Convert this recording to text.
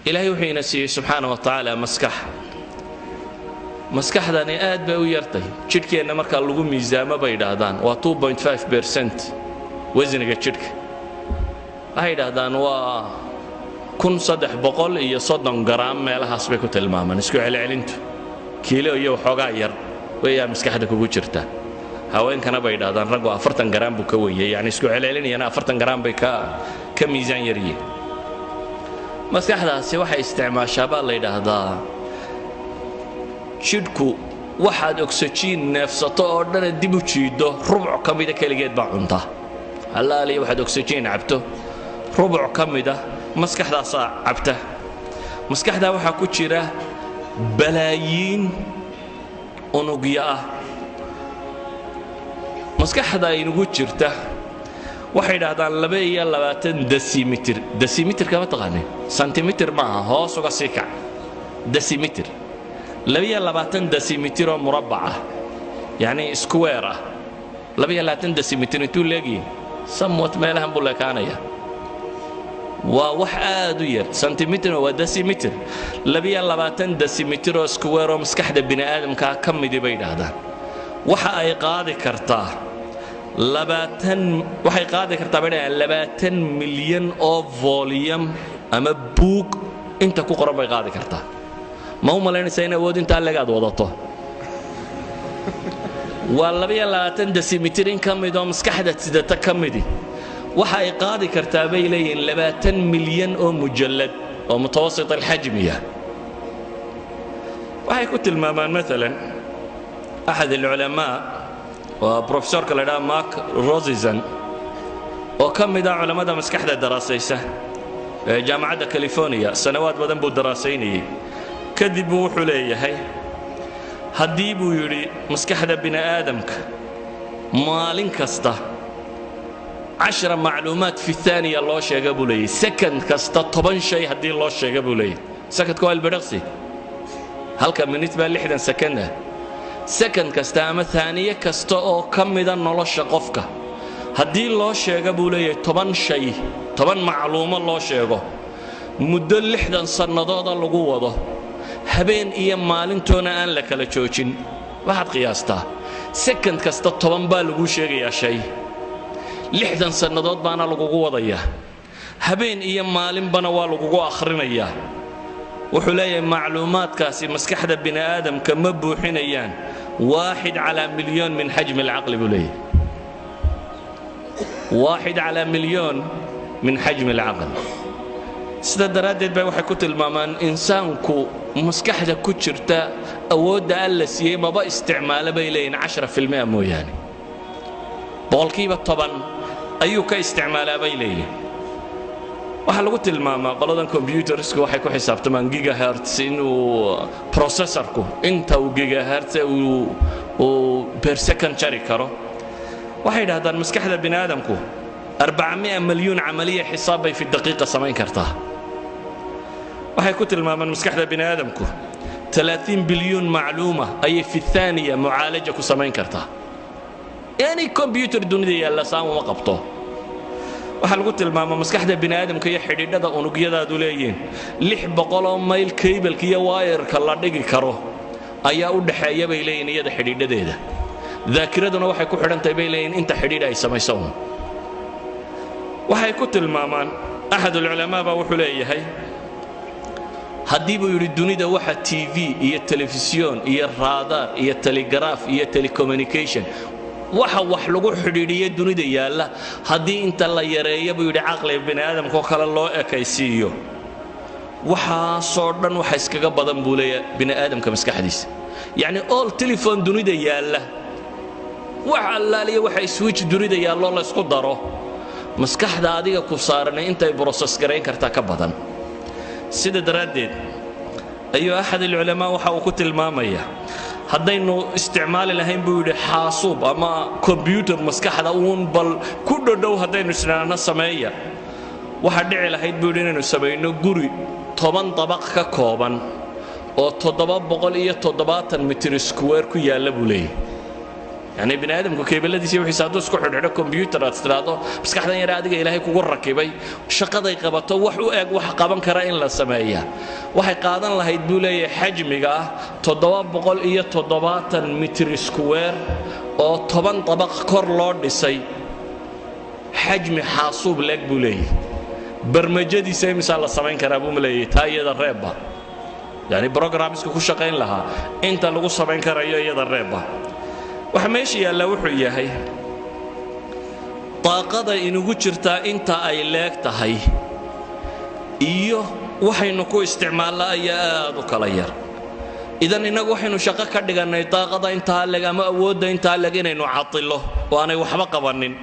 ilaahay wuxuu ina siiyey subxaanahu wa tacaala maskaxdani aad bay u yartay jidhkeenna markaa lagu miisaamo bay yidhaahdaan waa 2.5% wasniga jidhka waxay yidhaahdaan waa 1330 garaam meelahaas bay ku tilmaamaan isku celcelintu kiilo iyo waxoogaa yar weeyaa maskaxda kugu jirta haweenkana bay yidhaahdaan raggu 40 garaam buu ka weeyay yani isku celcelinayana 40 garaam bay ka miisaan yaryihiin maskaxdaasi waxay isticmaashaa baa la yidhaahdaa jidhku waxaad oxygen neefsato oo dhan dib u jiido rubuc ka mida keligeed baa cunta allaaliya waxaad oxygen cabto rubuc ka mida maskaxdaasaa cabta maskaxdaa waxaa ku jira balaayiin unugyo ah maskaxda aynugu jirta waxay yidhaahdaan 22 decimeter decimeterka ma taqaanin centimeter maaha hoos uga sii kac decimeter 22 decimeter oo murabbac ah yani square ah 22 decimeter intuu leegiin somewhat meelahan buu leekaanaya waa wax aad u yar centimeter waa decimeter 22 decimeter oo square oo maskaxda bini aadamka ka mid bay yidhaahdaan waxa ay qaadi kartaa 20 milyan oo volume ama book inta ku qoran bay qaadi kartaa ma u malaynaysaa in awood intaa leegaad wadato waa 22 decimeter in ka mid oo maskaxda sidata ka midi waxa ay qaadi kartaa bay leeyihiin 20 milyan oo mujallad oo mutawasit alxajmiya waxay ku tilmaamaan مثلا أحد العلماء وبروفيسور كلادا ماك روزيزن وكم من علماء مسكحة دراسيسة جامعة كاليفورنيا سنوات بدن بو دراسيني كذبوا حليه هي هديبوا يري مسكحة بني آدمك مالين كستا 10 معلومات في الثانية الله شيء قبوا لي سكند كستا 10 شيء هدي الله شيء قبوا لي سكت كوال برقصي هل كان بالنسبة لحدا سكنه سكند كستا أما ثانية كستا أو كم إذا نلاش قفكه هدي الله شيء قبوا لي 10 شيء 10 معلومة الله شيء مدة لحدا صنادات اللقوة ده هبين إيام مالين تونا أن لك لتشوشين واحد قياسته سكند كستا 10 بالقو شيء يا شيء لحدا صنادات بانا لقوة ضيّه هبين إيام مالين بنا والقوة آخرين إياه وحلايا معلومات كاسي مسكحة بني آدم كمبو حينيان 1 على مليون من حجم العقل بليه 1 على مليون من حجم العقل سيدا درادت باي waxay ku tilmaamaan insaanku maskaxda ku jirta awoodda alla siiyay maba isticmaala bay leeyin 10% mooyaane boqolkiiba 10 ayuu ka isticmaalaa bay leeyin waxa lagu tilmaamaa qoladan computersku waxay ku xisaabtamaan gigahertz inuu processorku inta uu gigahertz uu per second jari karo waxay yidhaahdaan maskaxda bini aadamku 400 مليون عملية حساب في الدقيقة سمين كرتها waxay ku tilmaamaan maskaxda bini aadamku 30 بليون معلومة أي في الثانية معالجة ku samayn kartaa يعني كمبيوتر dunida yaalla saamo ma qabto waxa lagu tilmaamaa maskaxda bini aadamka iyo xidhiidhada unugyadaadu leeyihiin 600 mayl cable-ka iyo wire-ka la dhigi karo ayaa u dhaxeeya bay leeyihiin iyada xidhiidhadeeda daakiraduna waxay ku xidhantahay bay leeyihiin inta xidhiidh ay samayso waxay ku tilmaamaan أحد العلماء wuxuu leeyahay haddii buu yiri dunida waxa TV iyo telefisyon iyo radar iyo telegraph iyo telecommunication waxa wax lagu xidhiidhiyay dunida yaalla haddii inta la yareeyo buu yiri aqliga bini aadamka kale loo ekaysiiyo waxa soo dhan waxa iskaga badan buu leeyahay bini aadamka maskaxdiisa yani all telephone dunida yaalla waxa allaaliya waxa switch dunida yaallo la isku daro maskaxda adiga ku saaran intay process gareyn kartaa ka badan sida daraadeed ayuu أحد العلماء waxa uu ku tilmaamaya haddaynu isticmaali lahayn buu yiri xaasuub ama computer maskaxda uun bal ku dhow haddaynu isnaana sameeya waxa dhici lahayd buu yiri inaynu sameeyno guri 10 dabaq ka kooban oo 770 mitir square ku yaala buu leeyahay يعني بني آدم كيبلدي سيو حسادو اسكو خدخدو كمبيوتر استراادو مسكخدان يرا adiga ilaahay kugu rakibay shaqaday qabato wax u eeg wax qaban kara in la sameeyaa waxay qaadan lahayd buu leeyahay xajmiga 770 mitir square oo 10 dabaq kor loo dhisay xajmi xaasuub leeg buu leeyahay barnaamijyadiisa misaal la sameyn karaa buu leeyahay taayada reeba yani programska ku shaqeyn lahaa inta lagu sameyn karayo iyada reeba waxa meesha yaala wuxuu yahay طاقada inugu jirta inta ay leeg tahay iyo waxaynu ku isticmaalnaa aad u kala yar idan inagu waxaynu shaqo ka dhiganay طاقada inta leeg ama awoodda inta leeg inaynu catilo oo aanay waxba qabanin